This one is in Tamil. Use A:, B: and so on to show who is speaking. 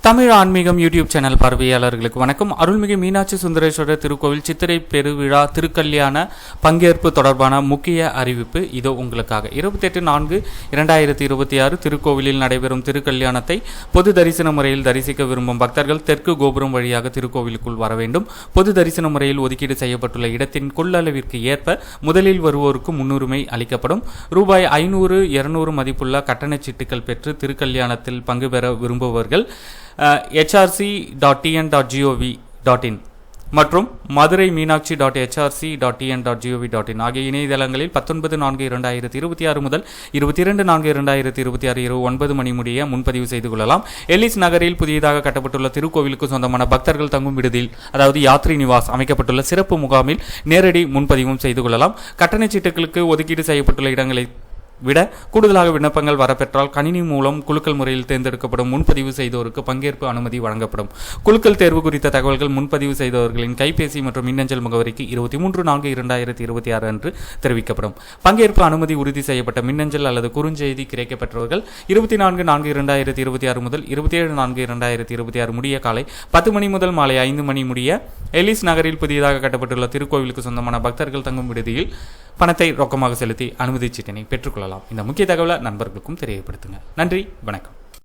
A: தமிழ் ஆன்மீகம் யூடியூப் சேனல் பார்வையாளர்களுக்கு வணக்கம். அருள்மிகு மீனாட்சி சுந்தரேஸ்வரர் திருக்கோவில் சித்திரை பெருவிழா திருக்கல்யாண பங்கேற்பு தொடர்பான முக்கிய அறிவிப்பு இதோ உங்களுக்காக. 28/4/2026 திருக்கோவிலில் நடைபெறும் திருக்கல்யாணத்தை பொது தரிசன முறையில் தரிசிக்க விரும்பும் பக்தர்கள் தெற்கு கோபுரம் வழியாக திருக்கோவிலுக்குள் வர வேண்டும். பொது தரிசன முறையில் ஒதுக்கீடு செய்யப்பட்டுள்ள இடத்தின் கொள்ளளவிற்கு ஏற்ப முதலில் வருவோருக்கு முன்னுரிமை அளிக்கப்படும். ரூபாய் 500, 200 மதிப்புள்ள கட்டணச் சீட்டுகள் பெற்று திருக்கல்யாணத்தில் பங்கு பெற விரும்புபவர்கள் hrc.tn.gov.in மற்றும் மதுரை மீனாட்சி.hrc.tn.gov.in ஆகிய இணையதளங்களில் 19/4/2026 முதல் 22/4/2026 இரவு 9 மணி முடிய முன்பதிவு செய்து கொள்ளலாம். எல்லிஸ் நகரில் புதியதாக கட்டப்பட்டுள்ள திருக்கோவிலுக்கு சொந்தமான பக்தர்கள் தங்கும் விடுதியில், அதாவது யாத்ரி நிவாஸ் அமைக்கப்பட்டுள்ள சிறப்பு முகாமில் நேரடி முன்பதிவும் செய்து கொள்ளலாம். கட்டணச் சீட்டுகளுக்கு ஒதுக்கீடு செய்யப்பட்டுள்ள இடங்களை விட கூடுதலாக விண்ணப்பங்கள் வரப்பெற்றால் கணினி மூலம் குலுக்கல் முறையில் தேர்ந்தெடுக்கப்படும் முன்பதிவு செய்தோருக்கு பங்கேற்பு அனுமதி வழங்கப்படும். குலுக்கல் தேர்வு குறித்த தகவல்கள் முன்பதிவு செய்தவர்களின் கைபேசி மற்றும் மின்னஞ்சல் முகவரிக்கு 23/4/2026 அன்று தெரிவிக்கப்படும். பங்கேற்பு அனுமதி உறுதி செய்யப்பட்ட மின்னஞ்சல் அல்லது குறுஞ்செய்தி கிடைக்கப்பெற்றவர்கள் 24/4/2026 முதல் 27/4/2026 முடிய காலை 10 மணி முதல் மாலை 5 மணி முடிய எலிஸ் நகரில் புதியதாக கட்டப்பட்டுள்ள திருக்கோவிலுக்கு சொந்தமான பக்தர்கள் தங்கும் விடுதியில் பணத்தை ரொக்கமாக செலுத்தி அனுமதி சீட்டினை பெற்றுக்கொள்ளலாம். இந்த முக்கிய தகவலை நண்பர்களுக்கும் தெரியப்படுத்துங்க. நன்றி, வணக்கம்.